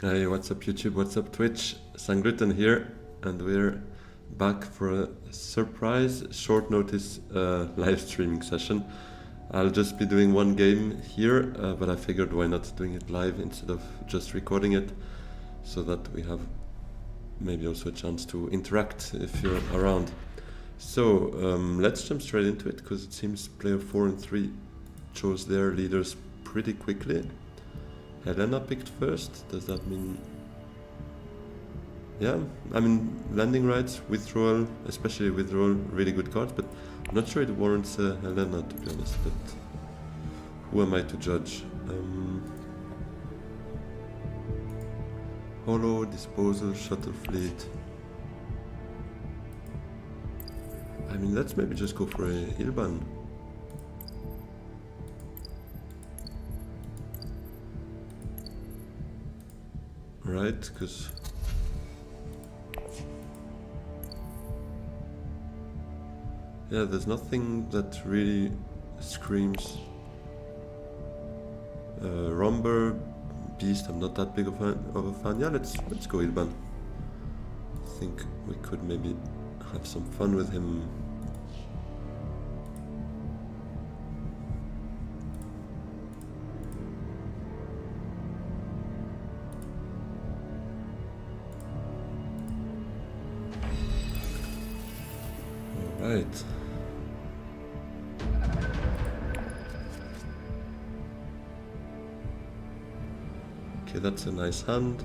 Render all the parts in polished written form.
Hey, what's up YouTube, what's up Twitch? Sangritan here, and we're back for a surprise short notice live streaming session. I'll just be doing one game here, but I figured why not doing it live instead of just recording it, so that we have maybe also a chance to interact if you're around. So let's jump straight into it, because it seems player 4 and 3 chose their leaders pretty quickly. Helena picked first. Does that mean... Yeah, I mean, landing rights, withdrawal, especially withdrawal, really good cards, but I'm not sure it warrants Helena, to be honest, but who am I to judge? Holo, disposal, shuttle fleet. I mean, let's maybe just go for a Ilban. Right, because... yeah, there's nothing that really screams Romber, Beast. I'm not that big of a fan. Yeah, let's go Ilban. I think we could maybe have some fun with him. All right. Okay, that's a nice hand.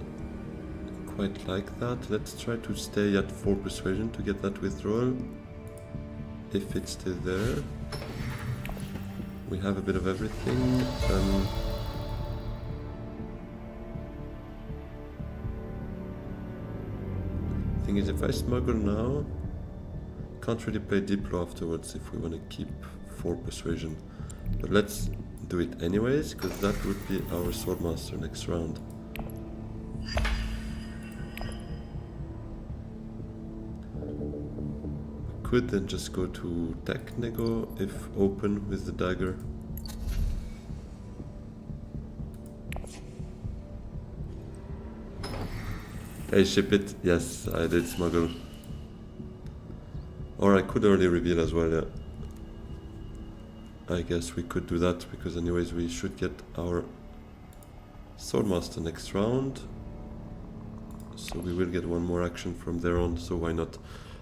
Quite like that. Let's try to stay at 4 persuasion to get that withdrawal. If it's still there. We have a bit of everything. Thing is, if I smuggle now, can't really play Diplo afterwards if we want to keep 4 persuasion. But let's do it anyways, because that would be our Swordmaster next round. Could then just go to Tech Nego if open with the dagger. Hey, ship it. Yes, I did smuggle. Or I could early reveal as well, yeah. I guess we could do that, because anyways we should get our Swordmaster next round. So we will get one more action from there on, so why not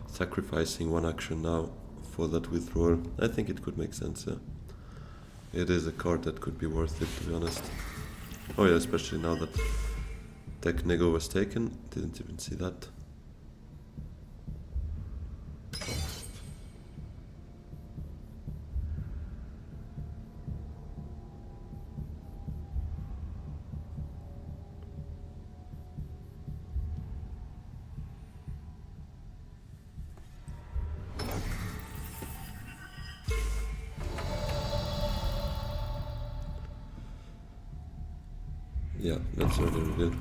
sacrificing one action now for that withdrawal? I think it could make sense, yeah. It is a card that could be worth it, to be honest. Oh yeah, especially now that Tech Nego was taken. Didn't even see that. Yeah, that's early reveal.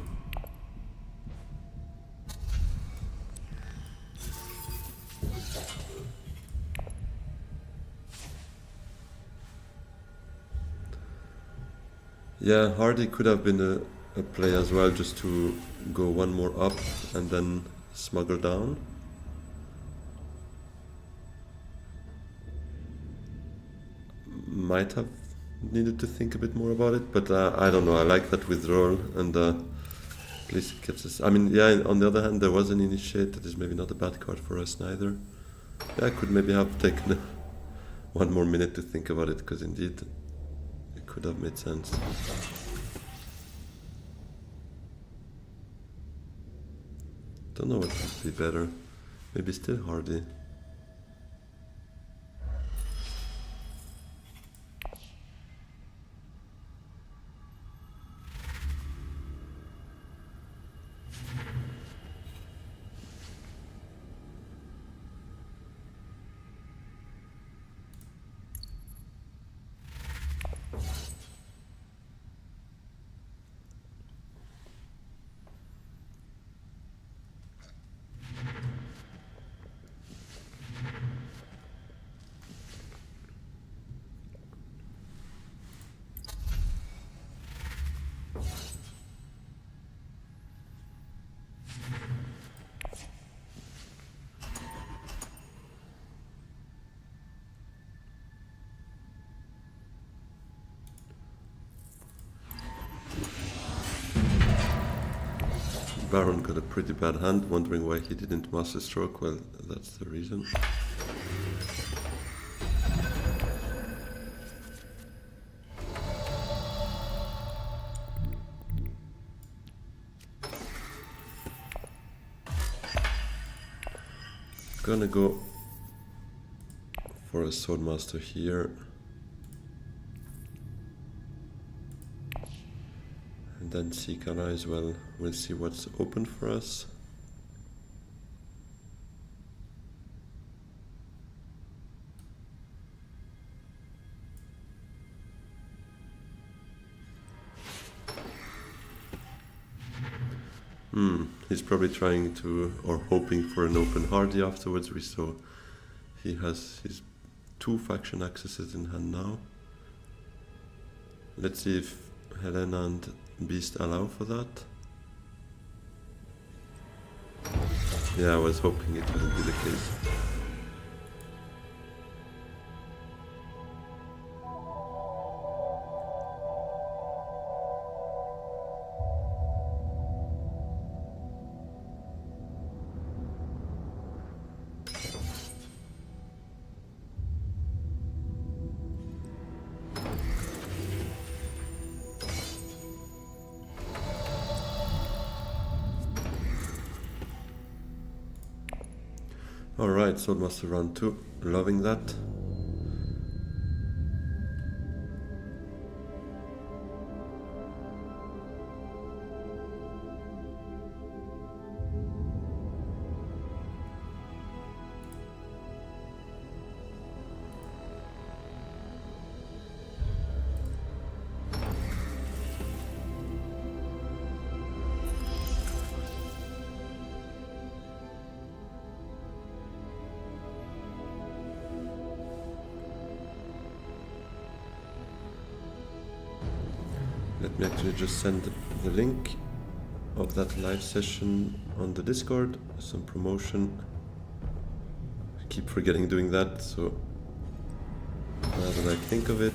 Yeah, Hardy could have been a play as well, just to go one more up and then smuggle down. Might have needed to think a bit more about it, but I don't know, I like that withdrawal, and at least it gets us... I mean, yeah, on the other hand, there was an initiate that is maybe not a bad card for us neither. Yeah, I could maybe have taken one more minute to think about it, because indeed it could have made sense. Don't know what would be better. Maybe still Hardy. Baron got a pretty bad hand, wondering why he didn't Master Stroke. Well, that's the reason. Gonna go for a Swordmaster here. And then Seekara as well. We'll see what's open for us. He's probably trying to, or hoping for an open Hardy afterwards. We saw he has his 2 faction accesses in hand now. Let's see if Helena and Beast allow for that. Yeah, I was hoping it wouldn't be the case. Alright, Swordmaster round 2, loving that. Let me actually just send the link of that live session on the Discord, some promotion. I keep forgetting doing that, so now that I think of it.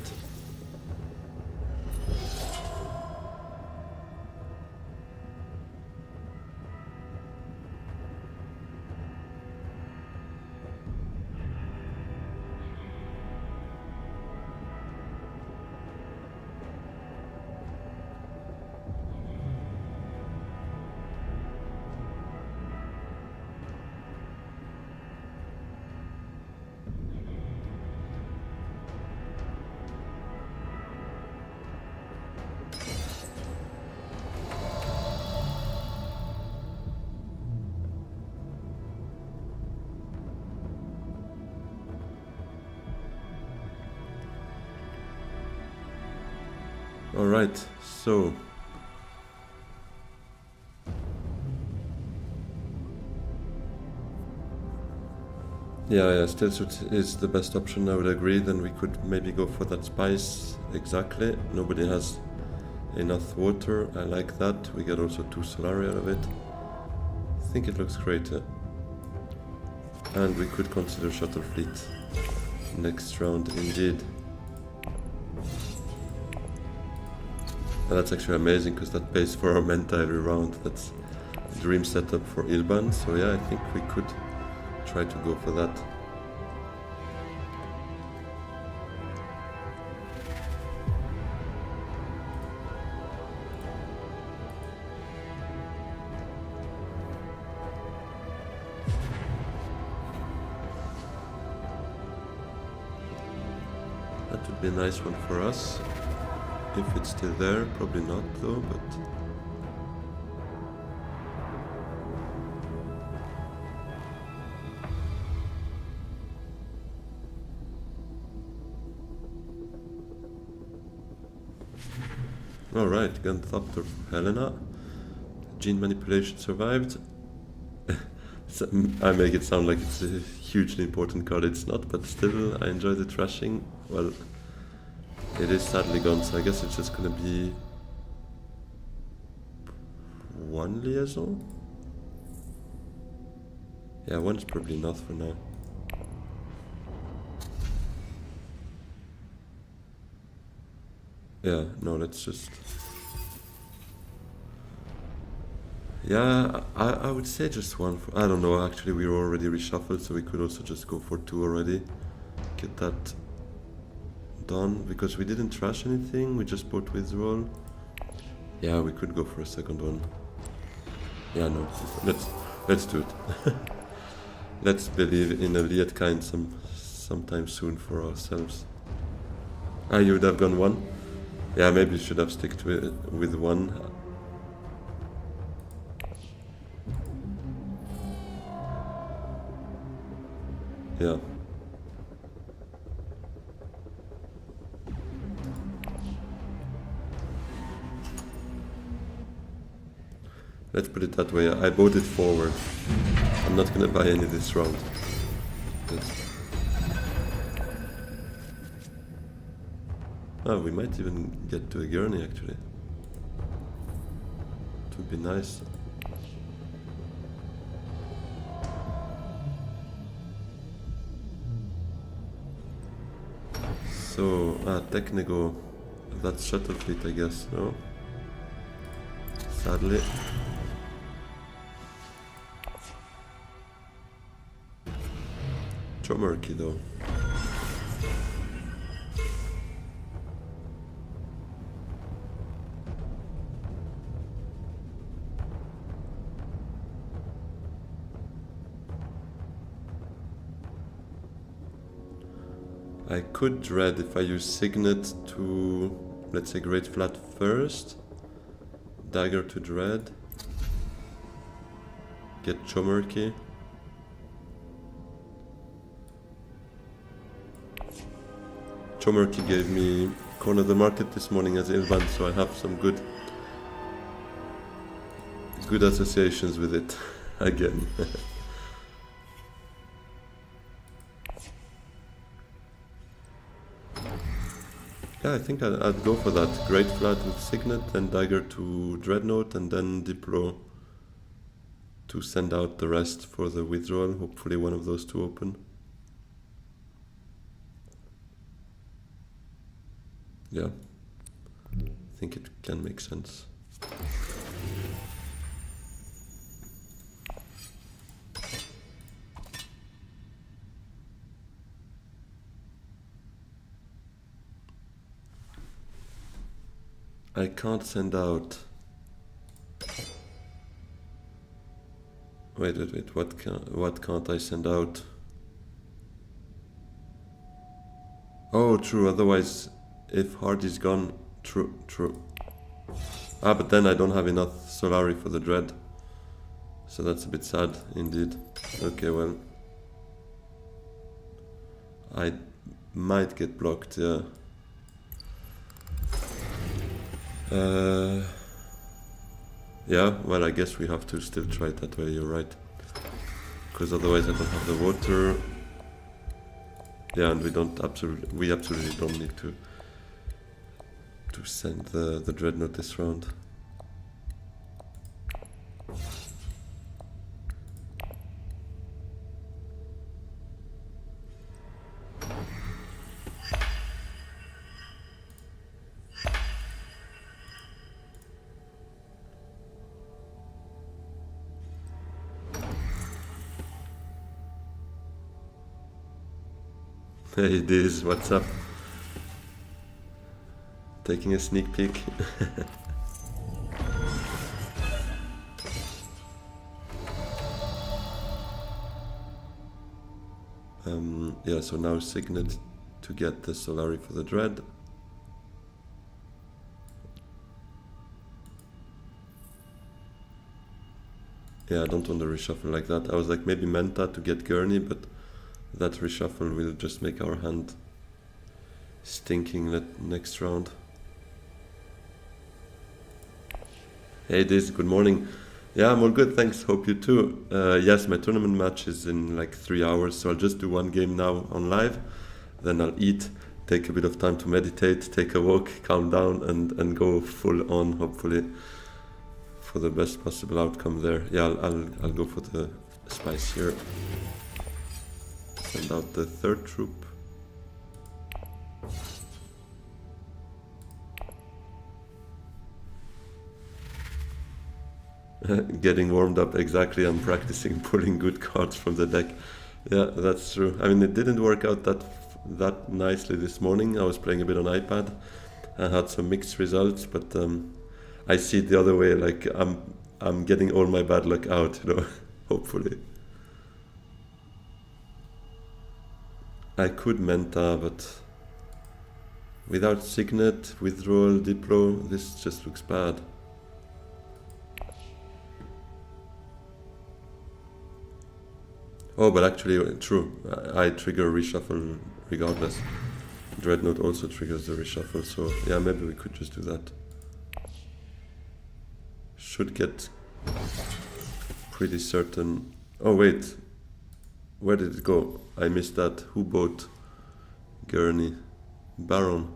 Alright, so yeah, still suit is the best option, I would agree. Then we could maybe go for that spice, exactly. Nobody has enough water, I like that. We get also 2 Solari out of it. I think it looks great. And we could consider Shuttle Fleet next round, indeed. And that's actually amazing, because that pays for our Menta every round. That's a dream setup for Ilban, so yeah, I think we could try to go for that. That would be a nice one for us. If it's still there, probably not though, but... Alright, Gunthopter for Helena. Gene Manipulation survived. I make it sound like it's a hugely important card, it's not, but still I enjoy the trashing. Well, it is sadly gone, so I guess it's just gonna be 1 liaison? Yeah, 1's probably enough for now. Yeah, no, let's just... Yeah, I would say just one. I don't know, actually we already reshuffled, so we could also just go for 2 already. Get that done, because we didn't trash anything, we just bought withdrawal. Yeah, we could go for a second one. Yeah, no, let's do it. Let's believe in a lead kind sometime soon for ourselves. Ah, you would have gone 1? Yeah, maybe you should have sticked with 1. Yeah. Let's put it that way, I bought it forward. I'm not gonna buy any this round. Oh, we might even get to a gurney actually. It would be nice. So, Technigo, that's shuttle fleet I guess, no? Sadly. Chomerky though. I could dread if I use Signet to, let's say, Great Flat first, Dagger to Dread, get Chomerky. Chomerky gave me corner of the market this morning as Ilvan, so I have some good associations with it again. Yeah, I think I'd go for that. Great Flat with Signet, then Dagger to Dreadnought, and then Diplo to send out the rest for the withdrawal. Hopefully one of those two open. Yeah, I think it can make sense. I can't send out. Wait, what can't I send out? Oh, true, otherwise, if Hard is gone, true. Ah, but then I don't have enough Solari for the Dread. So that's a bit sad, indeed. Okay, well. I might get blocked, yeah. Yeah, well, I guess we have to still try it that way, you're right. Because otherwise I don't have the water. Yeah, and we absolutely don't need to send the Dreadnought this round. Hey Diz, what's up? Taking a sneak peek. Yeah, so now Signet to get the Solari for the Dread. Yeah, I don't want to reshuffle like that. I was like maybe Menta to get Gurney, but that reshuffle will just make our hand stinking next round. Hey Diz, good morning. Yeah, I'm all good, thanks. Hope you too. Yes, my tournament match is in like 3 hours, so I'll just do one game now on live. Then I'll eat, take a bit of time to meditate, take a walk, calm down, and go full on, hopefully, for the best possible outcome there. Yeah, I'll go for the spice here. Send out the third troop. Getting warmed up, exactly. I'm practicing pulling good cards from the deck. Yeah, that's true. I mean, it didn't work out that nicely this morning. I was playing a bit on iPad. I had some mixed results, but I see it the other way. Like I'm getting all my bad luck out, hopefully. I could Menta, but without Signet, Withdrawal, Diplo, this just looks bad. Oh, but actually, true. I trigger reshuffle regardless. Dreadnought also triggers the reshuffle, so yeah, maybe we could just do that. Should get pretty certain. Oh wait, where did it go? I missed that. Who bought Gurney? Baron.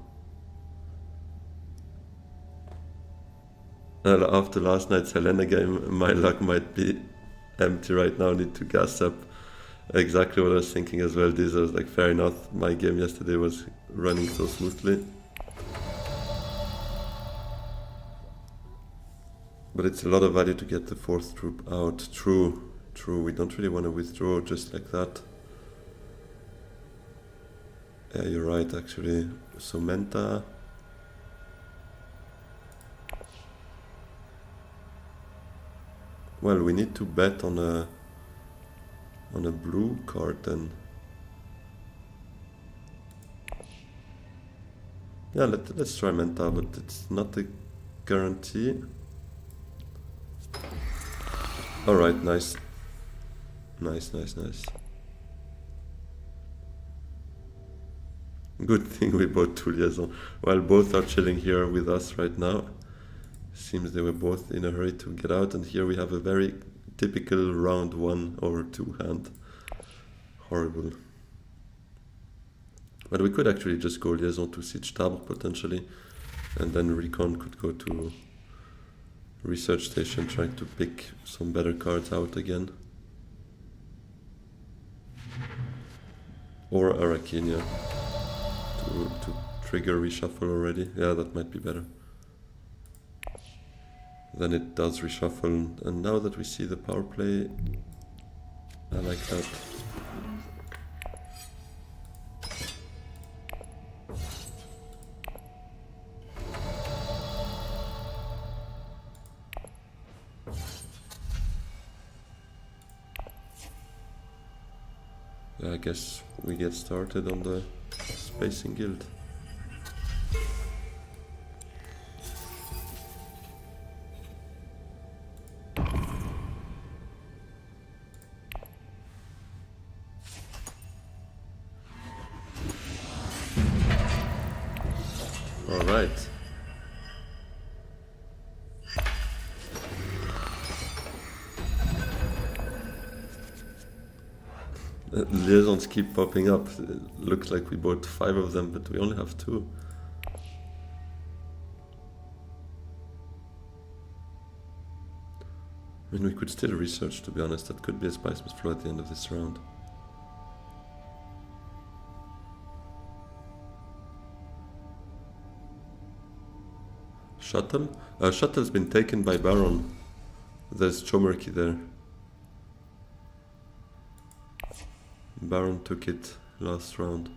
After last night's Helena game, my luck might be empty right now. Need to gas up. Exactly what I was thinking as well. This was like, fair enough. My game yesterday was running so smoothly. But it's a lot of value to get the fourth troop out. True, true. We don't really want to withdraw just like that. Yeah, you're right actually. So Menta. Well, we need to bet on a blue card then. Yeah, let's try Menta, but it's not a guarantee. Alright, nice. Nice. Good thing we bought two liaisons. While both are chilling here with us right now. Seems they were both in a hurry to get out, and here we have a very typical round 1 over 2 hand. Horrible. But we could actually just go liaison to Siege Table potentially, and then Recon could go to Research Station trying to pick some better cards out again. Or Arachenia to trigger reshuffle already. Yeah, that might be better. Then it does reshuffle, and now that we see the power play, I like that. Yeah, I guess we get started on the Spacing Guild. Alright. Liaisons keep popping up. It looks like we bought 5 of them, but we only have 2. I mean, we could still research, to be honest. That could be a Spicemas flow at the end of this round. Shuttle? Shuttle's been taken by Baron. There's Chomerky there. Baron took it last round.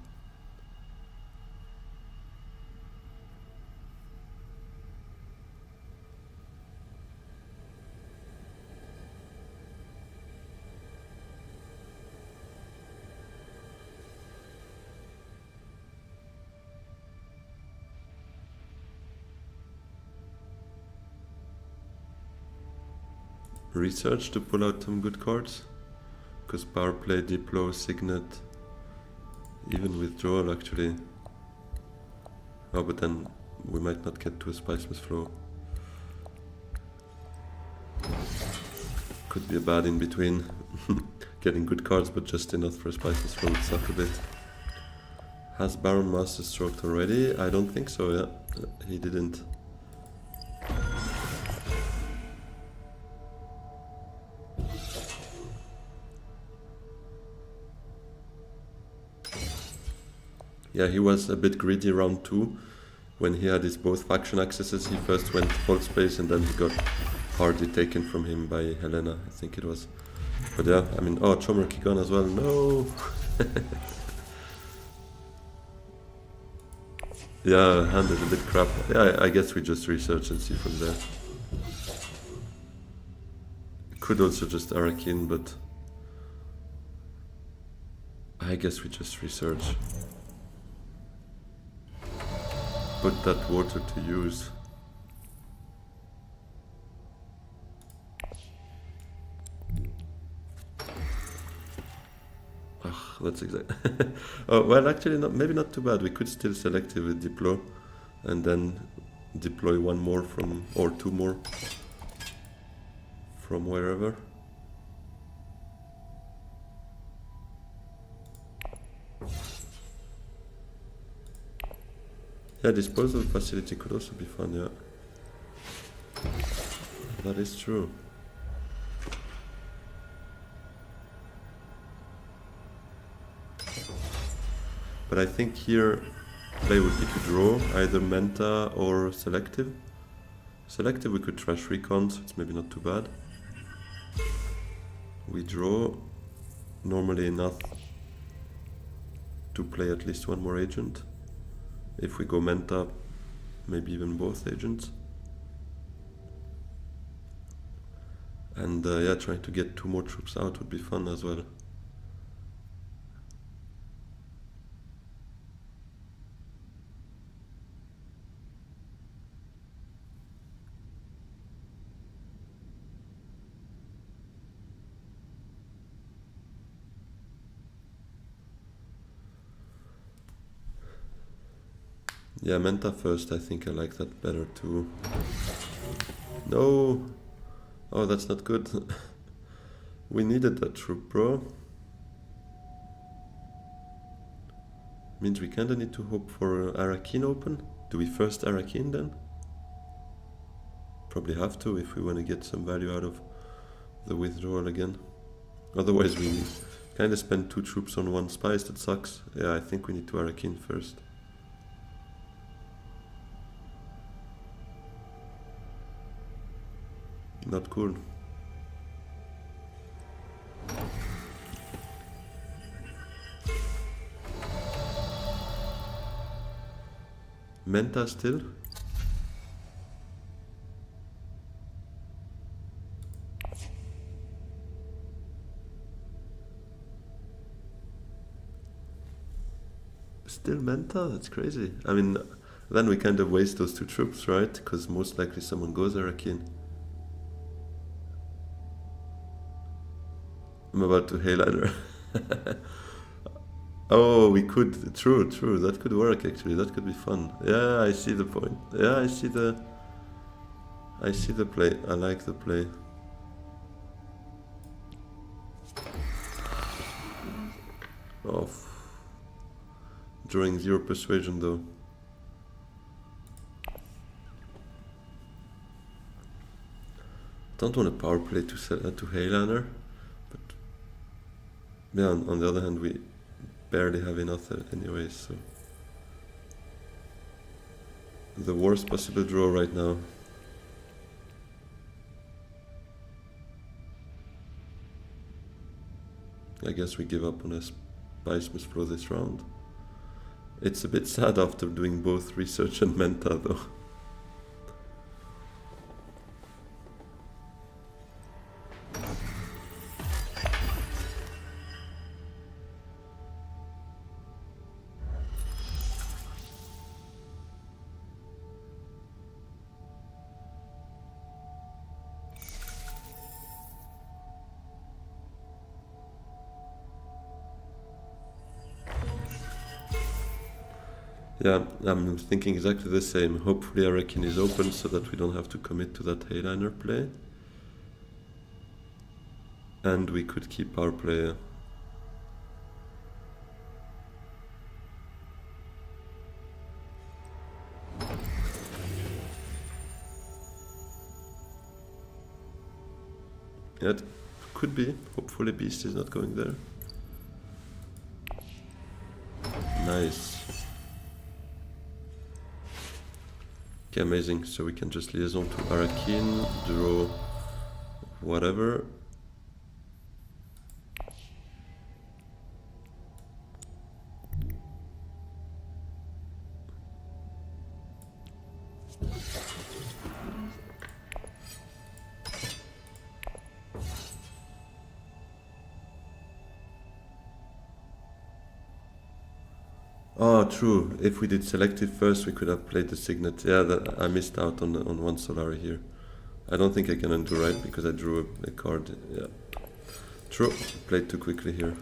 Research to pull out some good cards, because power play, Diplo, Signet, even withdrawal actually. Oh, but then we might not get to a Spicemas flow. Could be a bad in between. Getting good cards, but just enough for a Spicemas flow would suck a bit. Has Baron Master stroked already? I don't think so, yeah. He didn't. Yeah, he was a bit greedy round 2. When he had his both faction accesses, he first went Cold Space and then he got hardly taken from him by Helena, I think it was. But yeah, I mean, oh, Chomerky gone as well, no! Yeah, hand is a bit crap. Yeah, I guess we just research and see from there. Could also just Arakin, but I guess we just research. Put that water to use. That's exact. Oh, well, actually, maybe not too bad. We could still selectively deploy, and then deploy one more from, or two more from wherever. Yeah, disposal facility could also be fun. Yeah, that is true. But I think here play would be to draw either Menta or Selective. Selective we could trash Recon, so it's maybe not too bad. We draw normally enough to play at least one more agent. If we go Menta, maybe even both agents. And yeah, trying to get two more troops out would be fun as well. Yeah, Menta first, I think I like that better too. No! Oh, that's not good. We needed that troop, bro. Means we kinda need to hope for Arakin open. Do we first Arakin then? Probably have to if we want to get some value out of the withdrawal again. Otherwise we kinda spend two troops on one spice, that sucks. Yeah, I think we need to Arakin first. Not cool. Menta still? Still Menta? That's crazy. I mean, then we kind of waste those two troops, right? Because most likely someone goes Arakin. I'm about to hail either. Oh, we could. True. That could work actually. That could be fun. Yeah, I see the point. Yeah, I see the play. I like the play. Oh, drawing 0 persuasion though. Don't want a power play to Highlander, but yeah. On the other hand, we barely have enough anyway, so the worst possible draw right now. I guess we give up on a Spice Must Flow this round. It's a bit sad after doing both research and Menta though. Yeah, I'm thinking exactly the same. Hopefully Arakin is open so that we don't have to commit to that Highliner play. And we could keep our player. Yeah, it could be. Hopefully Beast is not going there. Nice. Okay, amazing. So we can just liaison to Arakin, draw whatever. Oh, true. If we did selective first, we could have played the signet. Yeah, I missed out on one Solari here. I don't think I can undo, right? Because I drew a card. Yeah. True. Played too quickly here.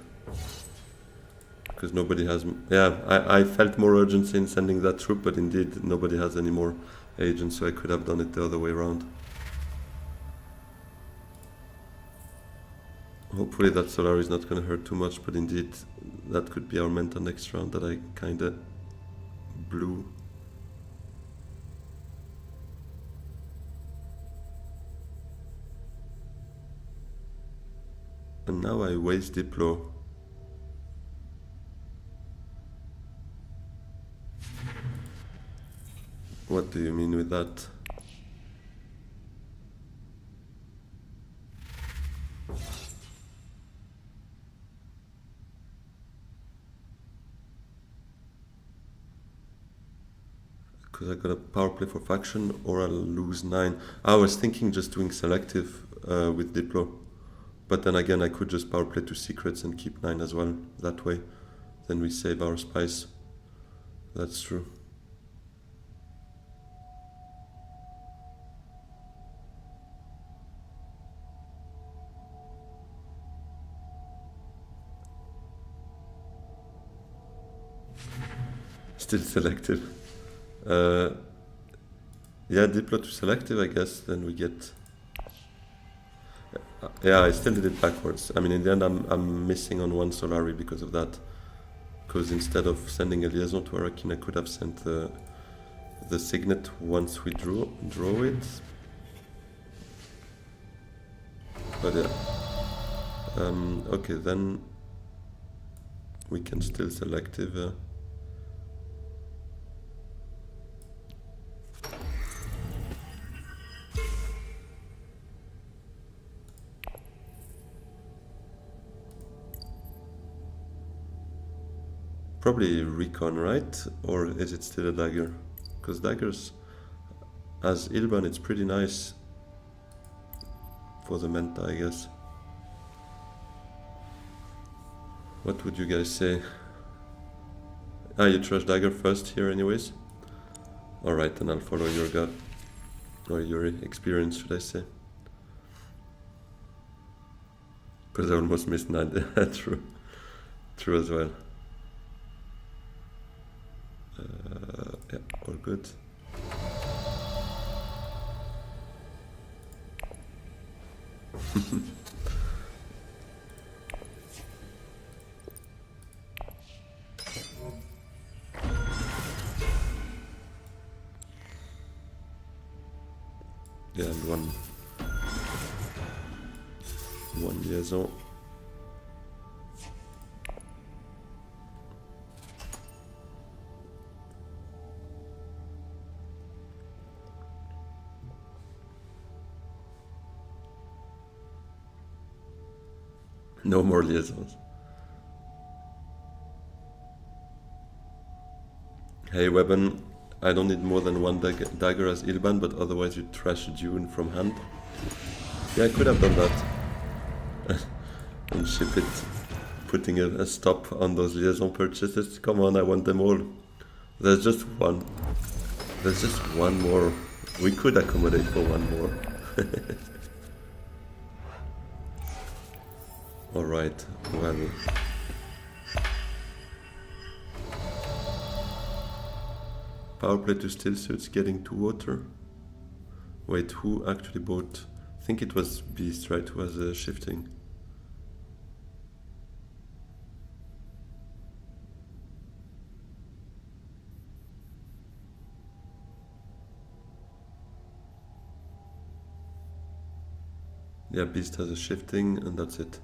Because nobody has... Yeah, I felt more urgency in sending that troop, but indeed nobody has any more agents, so I could have done it the other way around. Hopefully that Solari is not going to hurt too much, but indeed that could be our menta next round that I kind of blew. And now I waste Diplo. What do you mean with that? Because I got a power play for faction or I'll lose 9. I was thinking just doing selective with Diplo. But then again I could just power play to secrets and keep 9 as well. That way. Then we save our spice. That's true. Still selective. Yeah, Diplo to selective, I guess, then we get... Yeah, I still did it backwards. I mean, in the end, I'm missing on one Solari because of that. Because instead of sending a liaison to Arakin, I could have sent the signet once we draw it. But yeah. Okay, then we can still selective. Probably recon, right? Or is it still a dagger? Because daggers, as Ilban, it's pretty nice for the menta, I guess. What would you guys say? Ah, you trash dagger first here anyways? Alright, then I'll follow your gut. Or your experience, should I say. Because I almost missed 9. True. True as well. Yeah, all good. Yeah, and one liaison. No more liaisons. Hey Webben, I don't need more than one dagger as Ilban, but otherwise you trash Dune from hand. Yeah, I could have done that. And ship it, putting a stop on those liaison purchases. Come on, I want them all. There's just one. There's just one more. We could accommodate for one more. Alright, well. Power play to still suits getting to water. Wait, who actually bought? I think it was Beast, right? Who was shifting. Yeah, Beast has a shifting, and that's it.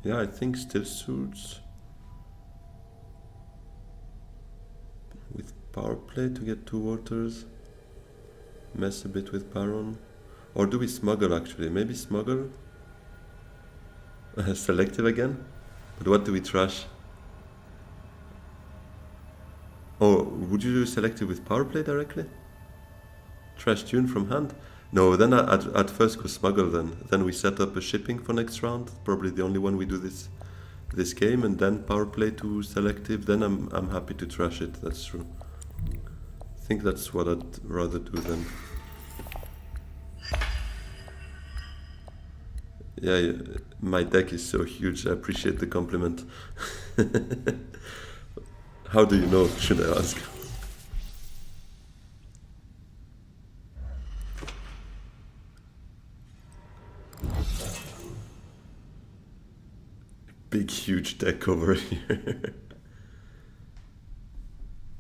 Yeah, I think still suits. With power play to get 2 waters. Mess a bit with Baron. Or do we smuggle actually? Maybe smuggle? Selective again? But what do we trash? Oh, would you do selective with power play directly? Trash Dune from hand? No, then at first go smuggle then. Then we set up a shipping for next round. Probably the only one we do this game, and then power play to selective. Then I'm happy to trash it, that's true. I think that's what I'd rather do then. Yeah, my deck is so huge, I appreciate the compliment. How do you know, should I ask? Big huge deck over here.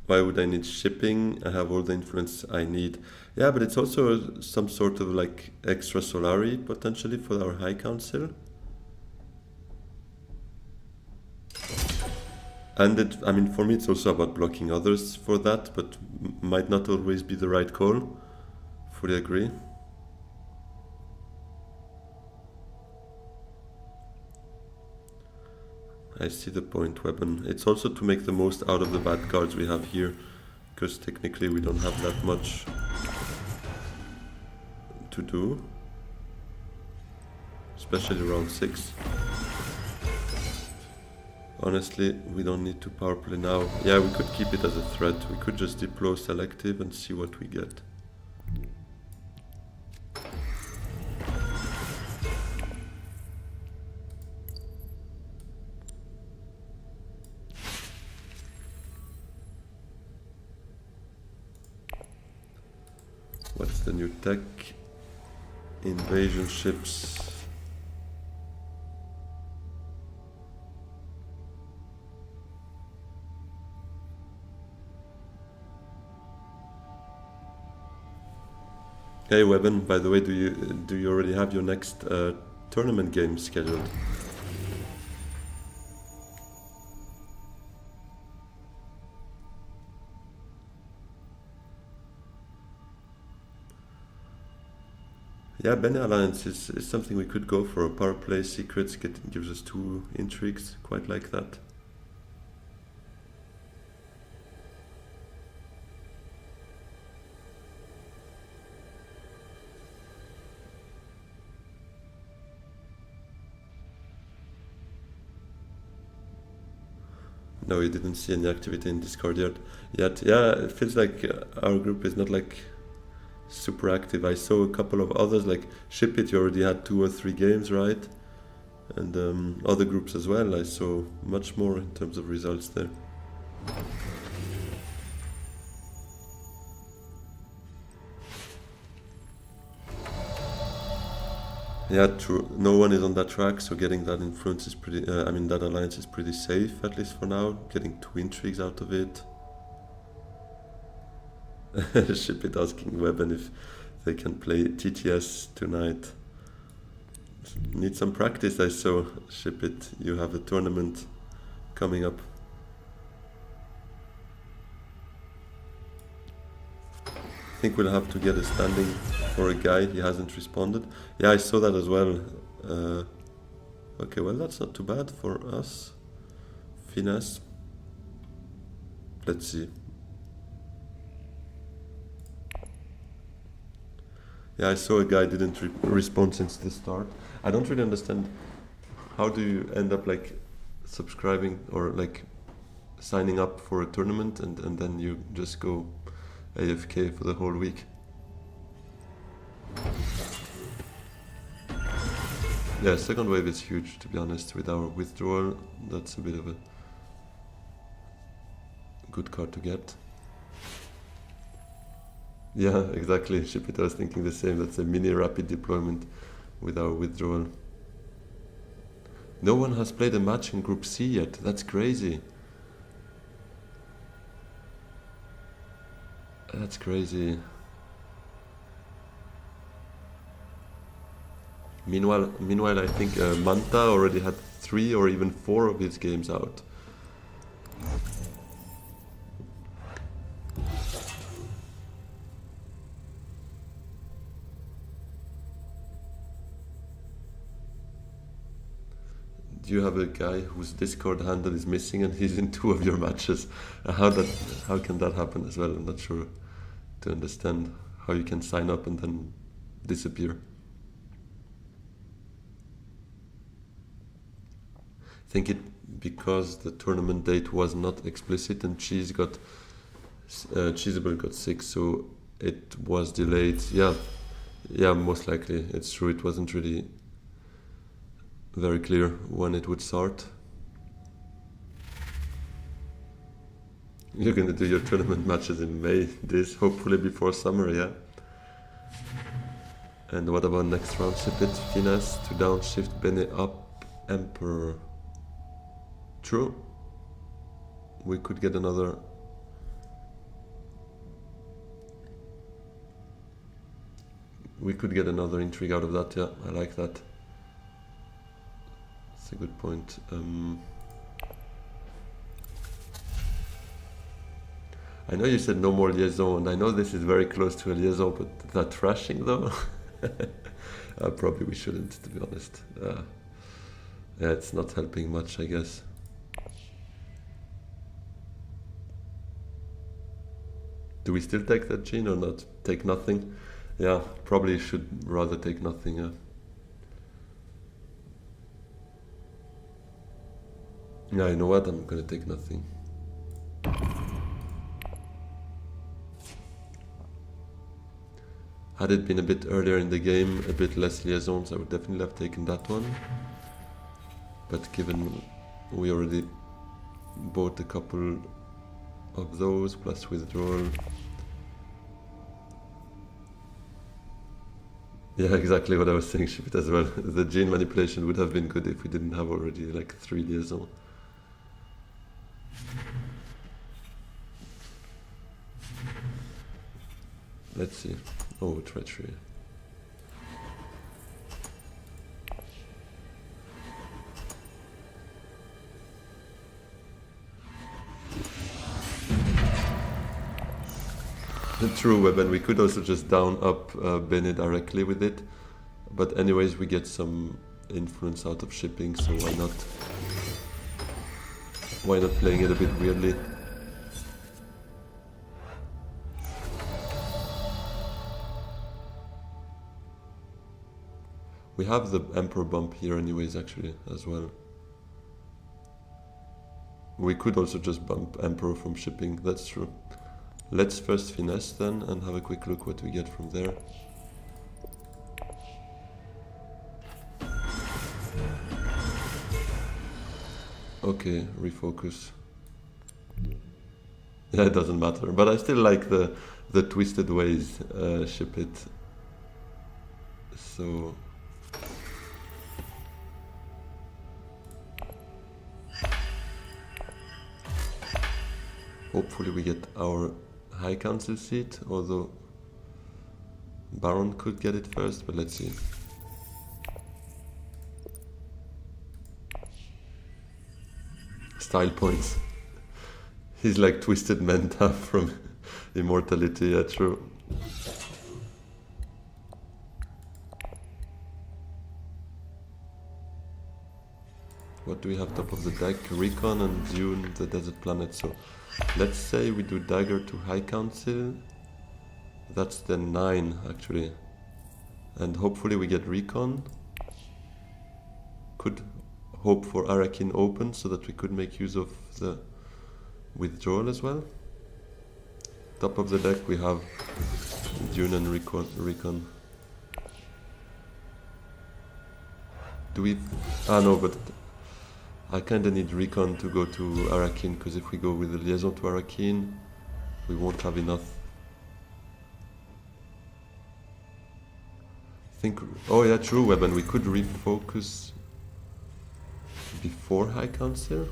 Why would I need shipping? I have all the influence I need. Yeah, but it's also some sort of like extra Solari potentially for our High Council. And I mean, for me, it's also about blocking others for that, but might not always be the right call. Fully agree. I see the point, Weapon. It's also to make the most out of the bad cards we have here, because technically we don't have that much to do, especially round 6. Honestly, we don't need to power play now. Yeah, we could keep it as a threat. We could just deploy selective and see what we get. What's the new tech? Invasion ships. Hey Webben, by the way, do you already have your next tournament game scheduled? Yeah, Bene Alliance is something we could go for. Power play, secrets, gives us 2 intrigues, quite like that. No, you didn't see any activity in Discord yet. Yeah, it feels like our group is not like super active. I saw a couple of others, like Ship It, you already had 2 or 3 games, right? And other groups as well, I saw much more in terms of results there. Yeah, true. No one is on that track, so getting that influence is pretty... I mean, that alliance is pretty safe, at least for now. Getting 2 intrigues out of it. Ship It asking Webben if they can play TTS tonight. Need some practice, I saw. Ship It, you have a tournament coming up. I think we'll have to get a standing for a guy, he hasn't responded. Yeah, I saw that as well. Okay, well that's not too bad for us. Finesse. Let's see. Yeah, I saw a guy didn't respond since the start. I don't really understand, how do you end up like subscribing or like signing up for a tournament and then you just go AFK for the whole week? Yeah, second wave is huge, to be honest. With our withdrawal, that's a bit of a good card to get. Yeah, exactly. Shipita was thinking the same. That's a mini rapid deployment with our withdrawal. No one has played a match in Group C yet. That's crazy. That's crazy. Meanwhile, I think Manta already had 3 or even 4 of his games out. Do you have a guy whose Discord handle is missing and he's in 2 of your matches? How can that happen as well? I'm not sure to understand how you can sign up and then disappear. I think it because the tournament date was not explicit and Cheeseable got sick, so it was delayed. Yeah, most likely it's true. It wasn't really very clear when it would start. You're gonna do your tournament matches in May, hopefully before summer, yeah. And what about next round? Ship it, finesse to downshift, Bene up, Emperor. True. We could get another. We could get another intrigue out of that, yeah. I like that. That's a good point. I know you said no more liaison, and I know this is very close to a liaison, but that thrashing though? Probably we shouldn't, to be honest. Yeah, it's not helping much, I guess. Do we still take that gene or not? Take nothing? Yeah, probably should rather take nothing, yeah. Yeah, you know what? I'm gonna take nothing. Had it been a bit earlier in the game, a bit less liaisons, I would definitely have taken that one. But given we already bought a couple of those, plus withdrawal. Yeah, exactly what I was saying, ship it as well. The gene manipulation would have been good if we didn't have already like 3 liaisons. Let's see. Oh, treachery. True weapon. We could also just down up Bene directly with it. But anyways, we get some influence out of shipping, so why not? Why not playing it a bit weirdly? We have the Emperor bump here anyways, actually, as well. We could also just bump Emperor from shipping, that's true. Let's first finesse then and have a quick look what we get from there. Okay, refocus. Yeah, it doesn't matter, but I still like the twisted ways, ship it. So hopefully we get our High Council seat, although Baron could get it first, but let's see. Style points. He's like Twisted Manta from Immortality, yeah, true. What do we have top of the deck? Recon and Dune, the Desert Planet. So let's say we do Dagger to High Council. That's the 9 actually. And hopefully we get Recon. Could hope for Arakin open so that we could make use of the withdrawal as well. Top of the deck we have Dune and Recon. Do we... Ah no, but I kinda need Recon to go to Arakin, because if we go with the liaison to Arakin, we won't have enough. I think... Oh yeah, true, Webben, we could refocus before High Council.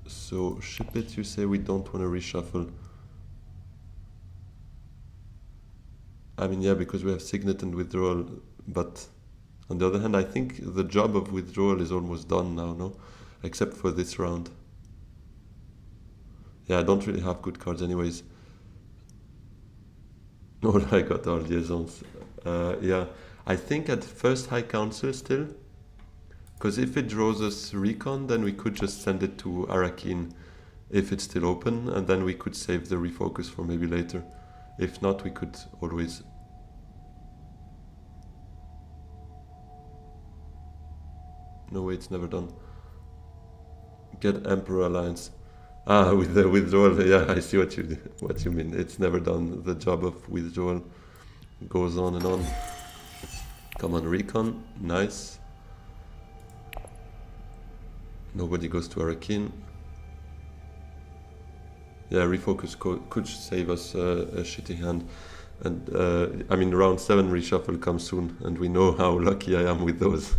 So ship it, you say we don't want to reshuffle. I mean, yeah, because we have signet and withdrawal, but on the other hand, I think the job of withdrawal is almost done now, no? Except for this round. Yeah, I don't really have good cards anyways. No, I got all liaisons. Yeah, I think at first High Council still, because if it draws us Recon, then we could just send it to Arakin if it's still open, and then we could save the refocus for maybe later. If not, we could always... No way, it's never done. Get Emperor Alliance. Ah, with the withdrawal, yeah, I see what you mean. It's never done. The job of withdrawal goes on and on. Come on, Recon, nice. Nobody goes to Arakin. Yeah, refocus could save us a shitty hand. And I mean, round 7 reshuffle comes soon, and we know how lucky I am with those.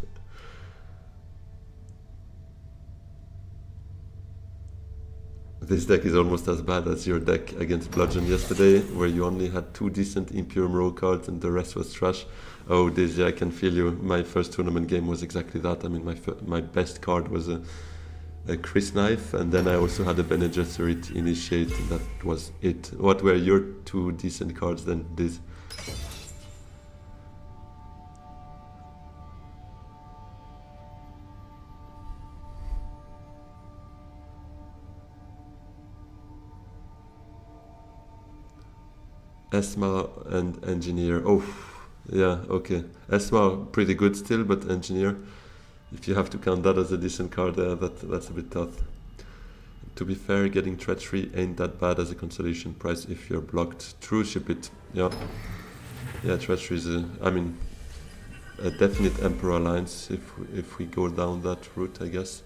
This deck is almost as bad as your deck against Bludgeon yesterday, where you only had 2 decent Imperium Row cards and the rest was trash. Oh, Daisy, I can feel you. My first tournament game was exactly that. I mean, my best card was a Chris Knife, and then I also had a Bene Gesserit Initiate. That was it. What were your 2 decent cards then, Diz? Esma and Engineer. Oh, yeah, okay. Esma, pretty good still, but Engineer, if you have to count that as a decent card, that's a bit tough. To be fair, getting Treachery ain't that bad as a consolation prize if you're blocked. True, ship it. Yeah. Yeah, Treachery is a definite Emperor Alliance if we go down that route, I guess.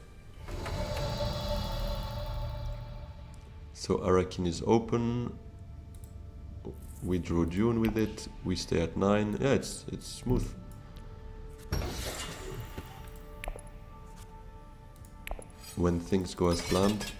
So Arakin is open. We draw Dune with it. We stay at 9. Yeah, it's smooth. When things go as planned.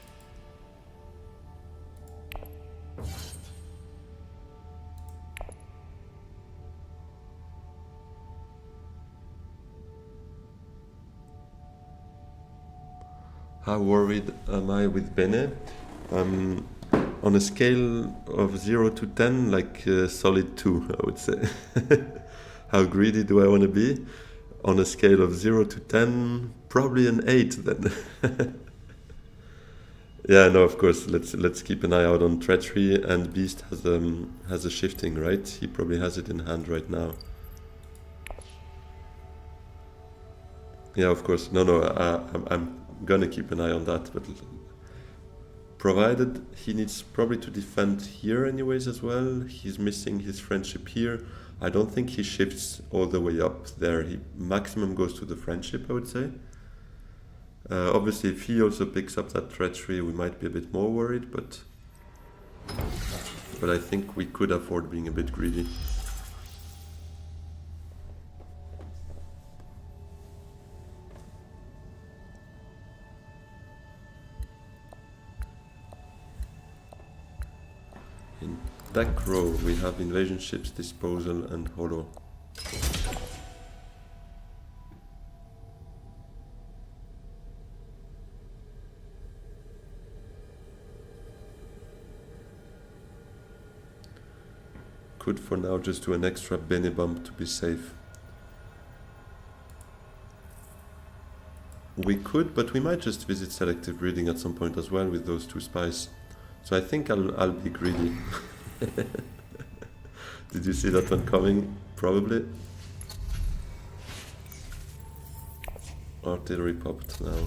How worried am I with Bene? On a scale of 0 to 10, like solid 2, I would say. How greedy do I want to be? On a scale of 0 to 10, probably an 8 then. Yeah, no, of course, let's keep an eye out on Treachery, and Beast has a shifting, right? He probably has it in hand right now. Yeah, of course. No, I'm gonna keep an eye on that, but provided he needs probably to defend here anyways as well. He's missing his friendship here. I don't think he shifts all the way up there. He maximum goes to the friendship, I would say. Obviously, if he also picks up that Treachery, we might be a bit more worried, but I think we could afford being a bit greedy. In deck row, we have Invasion Ships, Disposal, and Holo. Could for now just do an extra Bene bump to be safe. We could, but we might just visit selective reading at some point as well with those 2 spies. So I think I'll be greedy. Did you see that one coming? Probably. Artillery popped now.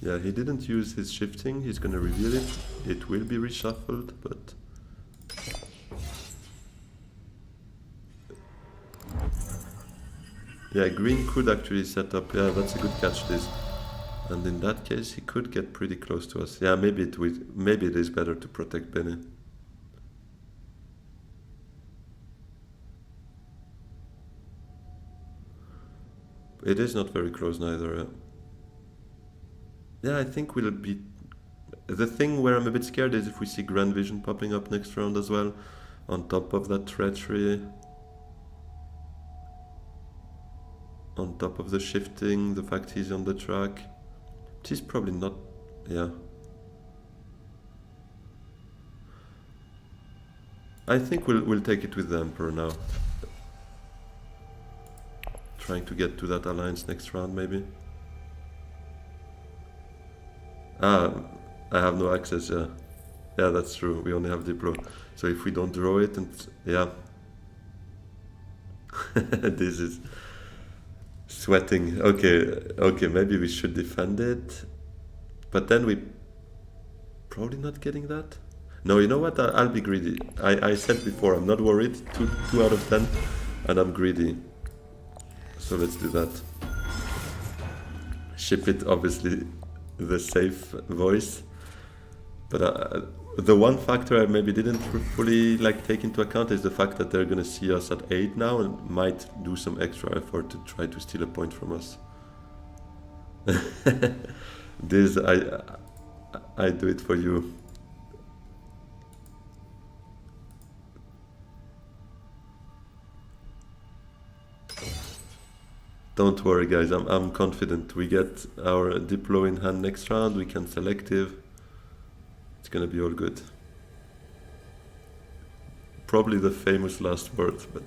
Yeah, he didn't use his shifting. He's gonna reveal it. It will be reshuffled, but... Yeah, green could actually set up... Yeah, that's a good catch, this. And in that case, he could get pretty close to us. Yeah, maybe it is better to protect Bene. It is not very close neither, yeah. Yeah, I think we'll be. The thing where I'm a bit scared is if we see Grand Vision popping up next round as well, on top of that treachery, on top of the shifting, the fact he's on the track. He's probably not. Yeah. I think we'll take it with the Emperor now. Trying to get to that alliance next round, maybe. Ah, I have no access, yeah. Yeah, that's true. We only have Diplo. So if we don't draw it, and yeah. This is sweating. Okay, maybe we should defend it. But then we probably not getting that. No, you know what? I'll be greedy. I said before, I'm not worried. Two out of 10, and I'm greedy. So let's do that. Ship it, obviously, the safe voice. But the one factor I maybe didn't fully take into account is the fact that they're gonna see us at 8 now and might do some extra effort to try to steal a point from us. This I do it for you. Don't worry, guys. I'm confident. We get our Diplo in hand next round. We can selective. It's gonna be all good. Probably the famous last word, but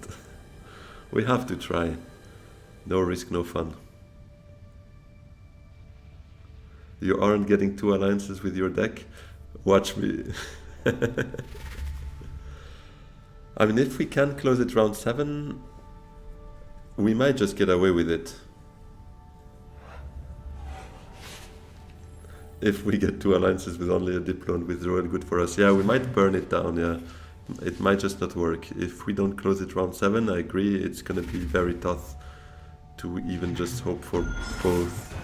we have to try. No risk, no fun. You aren't getting 2 alliances with your deck? Watch me. I mean, if we can close it round 7, we might just get away with it. If we get 2 alliances with only a Diplo and withdrawal, good for us. Yeah, we might burn it down, yeah. It might just not work. If we don't close it round 7, I agree, it's gonna be very tough to even just hope for both.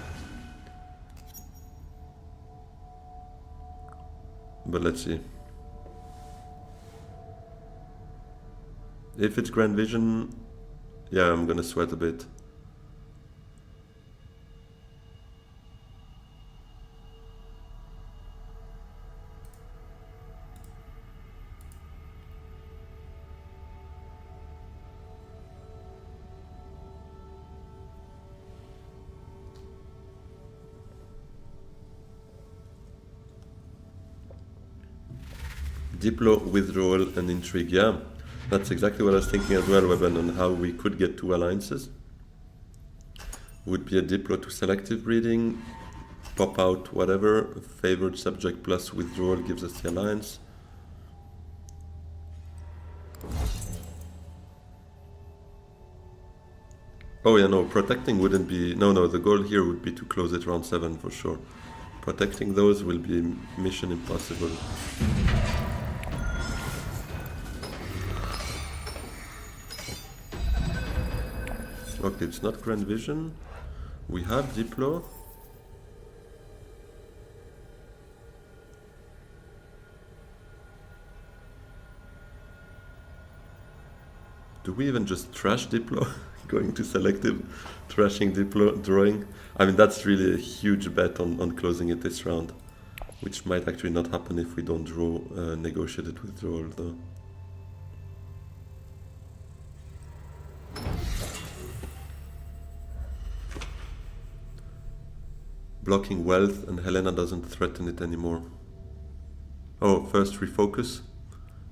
But let's see. If it's Grand Vision, yeah, I'm gonna sweat a bit. Diplo, withdrawal, and intrigue. Yeah, that's exactly what I was thinking as well, Webben, on how we could get 2 alliances. Would be a Diplo to selective breeding, pop out whatever, favored subject plus withdrawal gives us the alliance. Oh yeah, no, protecting wouldn't be... No, the goal here would be to close it round 7 for sure. Protecting those will be mission impossible. Okay, it's not Grand Vision. We have Diplo. Do we even just trash Diplo? Going to selective, trashing Diplo, drawing. I mean, that's really a huge bet on closing it this round, which might actually not happen if we don't draw negotiated withdrawal though. Blocking wealth, and Helena doesn't threaten it anymore. Oh, first refocus.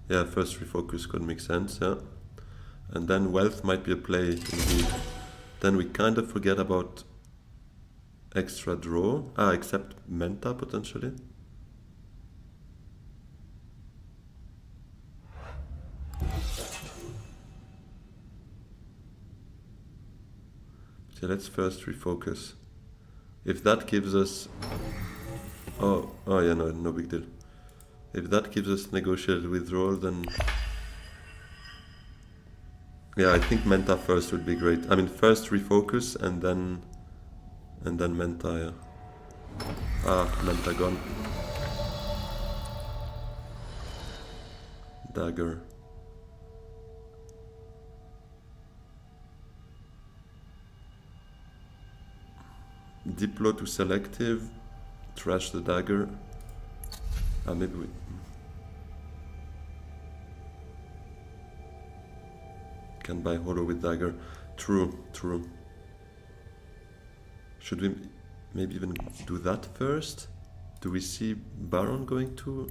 Yeah, first refocus could make sense, yeah. And then wealth might be a play indeed. Then we kind of forget about extra draw. Except Menta potentially. So let's first refocus. If that gives us... Oh yeah, no big deal. If that gives us negotiated withdrawal, then... Yeah, I think Menta first would be great. I mean, first refocus and then Menta, yeah. Menta gone. Dagger. Diplo to selective. trash the dagger. Maybe we... Can buy holo with dagger. True, true. Should we maybe even do that first? Do we see Baron going to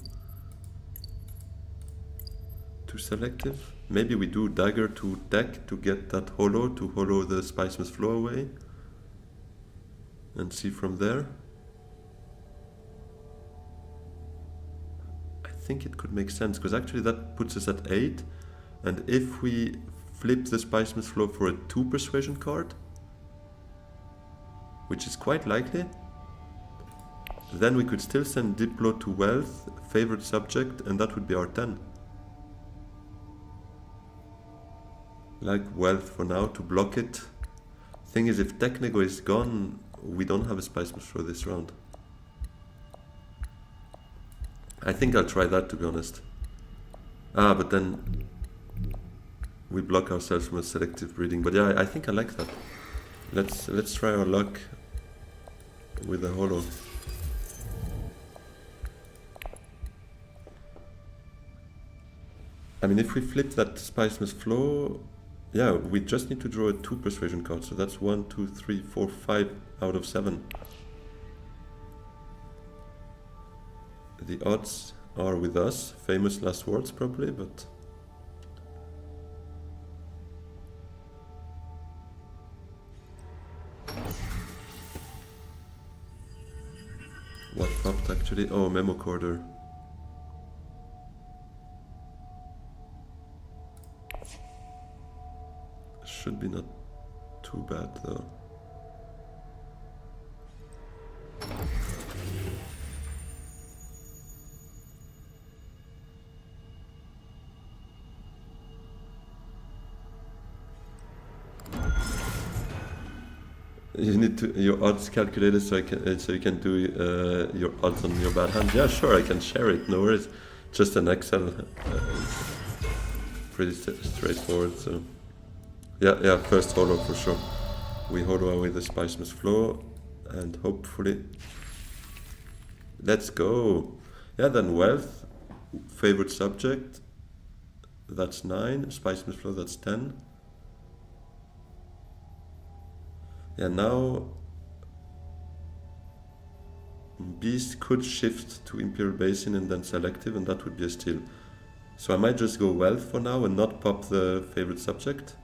selective? Maybe we do dagger to deck to get that holo, to holo the Spice Must Flow away. And see from there. I think it could make sense, because actually that puts us at 8. And if we flip the Spice Must Flow for a 2 persuasion card, which is quite likely, then we could still send Diplo to wealth, favorite subject, and that would be our 10. Like wealth for now to block it. Thing is, if Technego is gone, we don't have a Spice Must Flow this round. I think I'll try that, to be honest. But then we block ourselves from a selective breeding. But yeah, I think I like that. Let's try our luck with a holo. I mean, if we flip that Spice Must Flow, yeah, we just need to draw a 2 persuasion card. So that's 1, 2, 3, 4, 5 out of 7. The odds are with us. Famous last words, probably, but... What popped, actually? Oh, Memo Corder. Should be not too bad, though. You need to your odds calculator so you can do your odds on your bad hand. Yeah, sure, I can share it. No worries. Just an Excel. It's pretty straightforward. So yeah, first holo for sure. We holo away the Spice Must Flow, and hopefully, let's go. Yeah, then wealth, favorite subject. That's 9. Spice Must Flow. That's 10. Yeah, now Beast could shift to Imperial Basin and then selective, and that would be a steal. So I might just go wealth for now and not pop the favorite subject.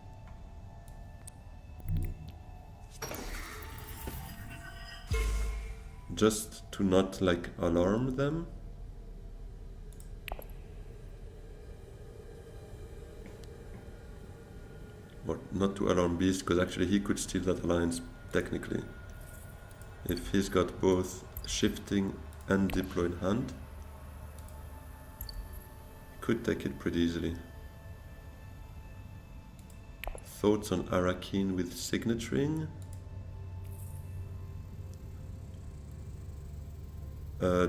Just to not like alarm them. Or not to alarm Beast, because actually he could steal that alliance technically. If he's got both shifting and Diplo in hand, he could take it pretty easily. Thoughts on Arakeen with signaturing?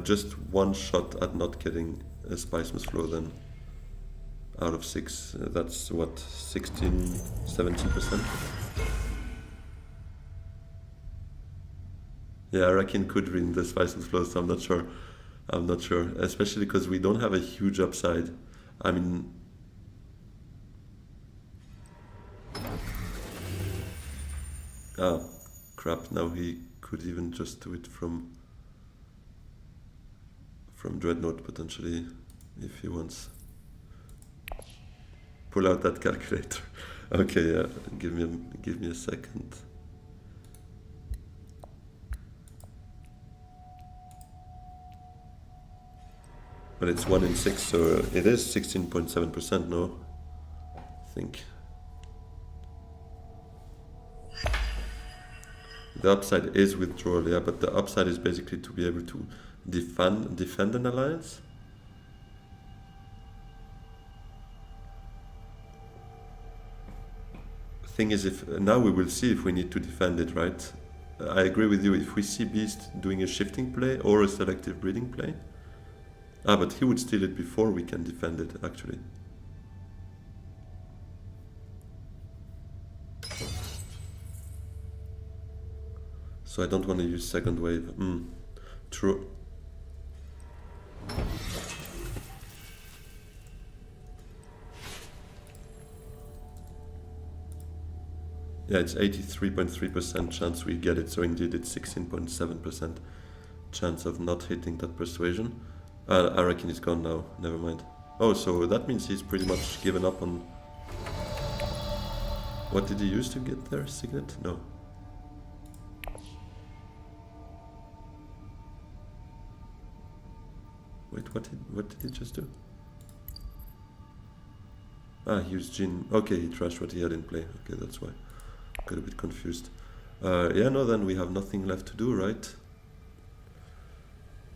Just one shot at not getting a Spice Must Flow then. Out of 6, that's what, 16, 17%? Yeah, Arakeen could win the Spice Must Flow, so I'm not sure. Especially because we don't have a huge upside. I mean... Ah, crap, now he could even just do it from Dreadnought, potentially, if he wants. Pull out that calculator. Okay, yeah, give me a second. But it's 1 in 6, so it is 16.7%, no? I think. The upside is withdrawal, yeah, but the upside is basically to be able to defend an alliance. Thing is, if now we will see if we need to defend it, right? I agree with you. If we see Beast doing a shifting play or a selective breeding play, but he would steal it before we can defend it, actually. So I don't want to use second wave. True. Yeah, it's 83.3% chance we get it, so indeed it's 16.7% chance of not hitting that persuasion. I reckon he's gone now, never mind. Oh, so that means he's pretty much given up on... What did he use to get there? Signet? No. Wait, what did he just do? Ah, he used Jin. Okay, he trashed what he had in play. Okay, that's why. Got a bit confused. Yeah, no, then we have nothing left to do, right?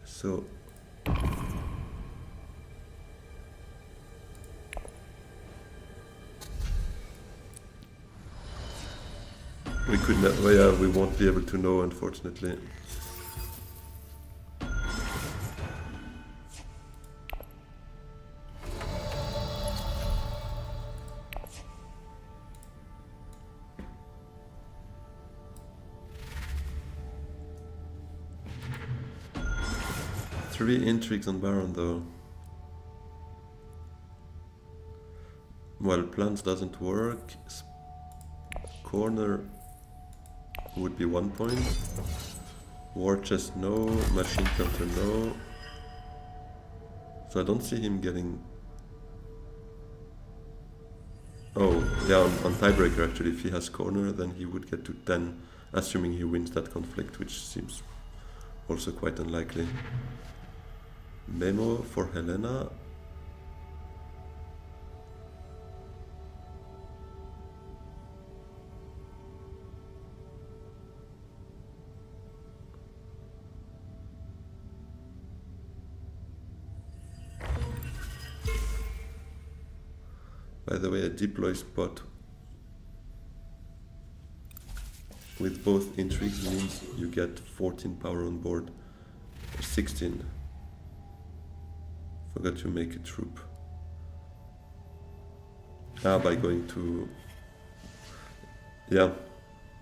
So... We could not, well, yeah, we won't be able to know, unfortunately. Three intrigues on Baron, though. Well, plans doesn't work. Corner would be 1 point. War chest, no. Machine counter, no. So I don't see him getting... Oh, yeah, on tiebreaker actually, if he has corner, then he would get to 10, assuming he wins that conflict, which seems also quite unlikely. Memo for Helena. By the way, a deploy spot with both intrigues means you get 14 power on board, or 16. Forgot to make a troop. Ah, by going to... Yeah,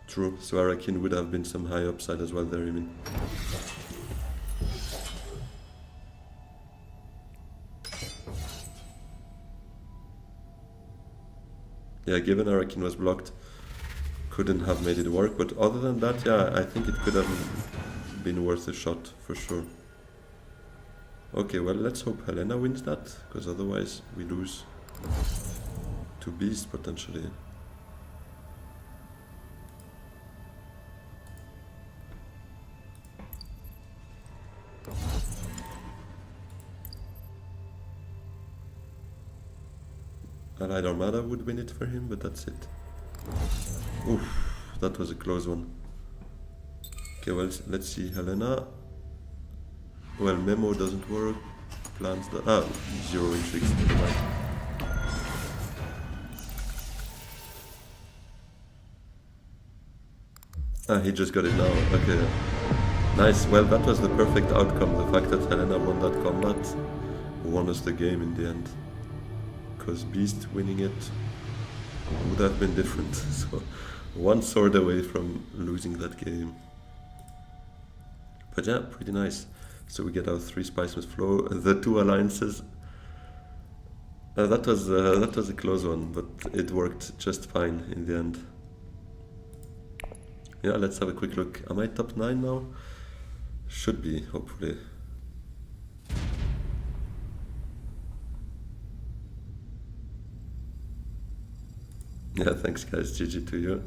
true. So Arakin would have been some high upside as well there, you mean? Yeah, given Arakin was blocked, couldn't have made it work, but other than that, yeah, I think it could have been worth a shot, for sure. Okay, well, let's hope Helena wins that, because otherwise we lose to Beast, potentially. Allied Armada would win it for him, but that's it. Oof, that was a close one. Okay, well, let's see Helena. Well, Memo doesn't work. Plans that... Ah, 0 intrigues. Ah, he just got it now. Okay. Nice. Well, that was the perfect outcome. The fact that Helena won that combat won us the game in the end. Because Beast winning it would have been different. So, one sword away from losing that game. But yeah, pretty nice. So we get our 3 Spicemith Flow, the 2 alliances. That was a close one, but it worked just fine in the end. Yeah, let's have a quick look. Am I top 9 now? Should be, hopefully. Yeah, thanks guys, GG to you.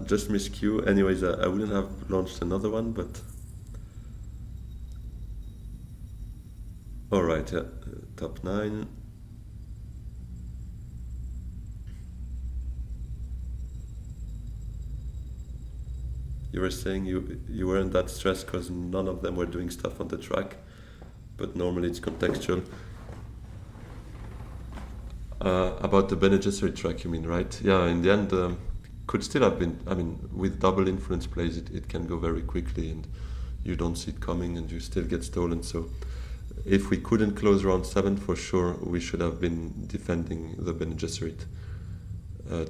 Just missed Q. Anyways, I wouldn't have launched another one, but... Alright, yeah, top 9. You were saying you weren't that stressed because none of them were doing stuff on the track, but normally it's contextual. About the Bene Gesserit track, you mean, right? Yeah, in the end, could still have been, I mean, with double influence plays, it can go very quickly and you don't see it coming and you still get stolen. So if we couldn't close round 7, for sure, we should have been defending the Bene Gesserit.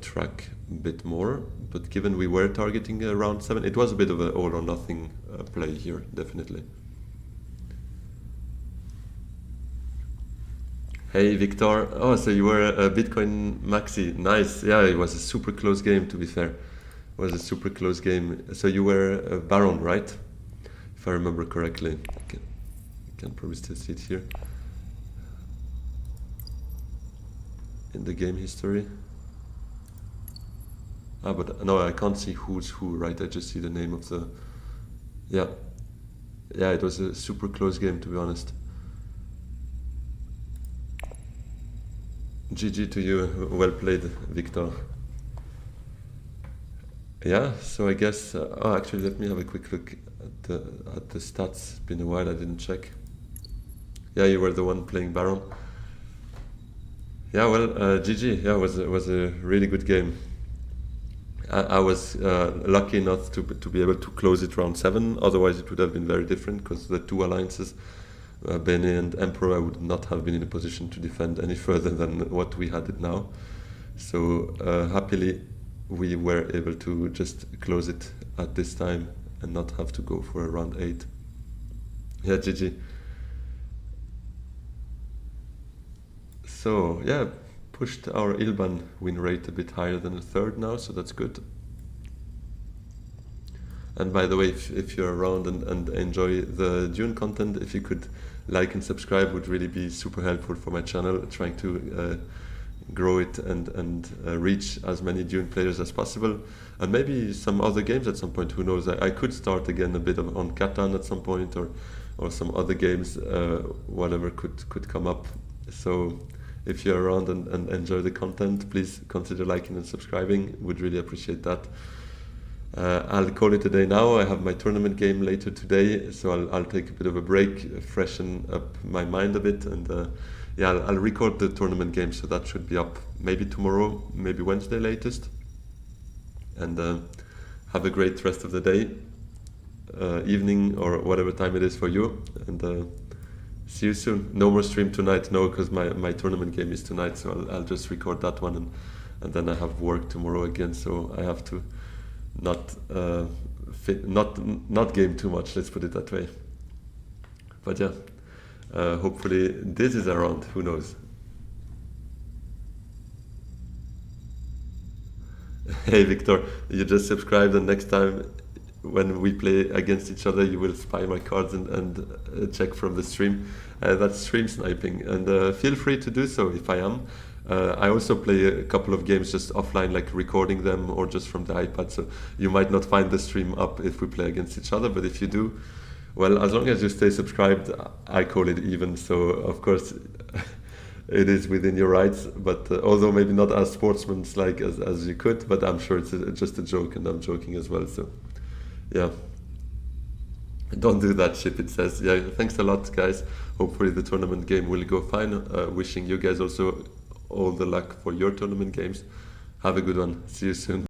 track a bit more. But given we were targeting around 7, it was a bit of an all or nothing play here, definitely. Hey Victor, oh, so you were a Bitcoin maxi, nice. Yeah, it was a super close game, to be fair. It was a super close game. So you were a Baron, right? If I remember correctly. Can probably still see it here in the game history. Ah, but no, I can't see who's who, right? I just see the name of the... Yeah. Yeah, it was a super close game, to be honest. GG to you, well played, Victor. Yeah, so I guess... oh, actually, let me have a quick look at the stats. It's been a while, I didn't check. Yeah, you were the one playing Baron. Yeah, well, GG. Yeah, it was a really good game. I was lucky enough to be able to close it round 7. Otherwise, it would have been very different because the two alliances, Bene and Emperor, I would not have been in a position to defend any further than what we had it now. So happily, we were able to just close it at this time and not have to go for a round 8. Yeah, GG. So yeah, pushed our Ilban win rate a bit higher than a third now, so that's good. And by the way, if you're around and enjoy the Dune content, if you could like and subscribe, would really be super helpful for my channel, trying to grow it and reach as many Dune players as possible. And maybe some other games at some point, who knows. I could start again a bit on Catan at some point, or some other games, whatever could come up. So if you're around and enjoy the content, please consider liking and subscribing. Would really appreciate that. I'll call it a day now. I have my tournament game later today, so I'll take a bit of a break, freshen up my mind a bit, and yeah, I'll record the tournament game, so that should be up maybe tomorrow, maybe Wednesday latest. And have a great rest of the day, evening, or whatever time it is for you, and see you soon. No more stream tonight, no, because my tournament game is tonight, so I'll just record that one, and then I have work tomorrow again, so I have to not game too much, let's put it that way. But yeah, hopefully this is around, who knows. Hey Victor, you just subscribed, and next time when we play against each other, you will spy my cards and check from the stream. That's stream sniping, and feel free to do so if I am. I also play a couple of games just offline, like recording them or just from the iPad, so you might not find the stream up if we play against each other, but if you do, well, as long as you stay subscribed, I call it even. So of course it is within your rights, but although maybe not as sportsmanlike as you could, but I'm sure it's just a joke, and I'm joking as well, so yeah. Don't do that ship, it says. Yeah, thanks a lot, guys. Hopefully the tournament game will go fine. Wishing you guys also all the luck for your tournament games. Have a good one. See you soon.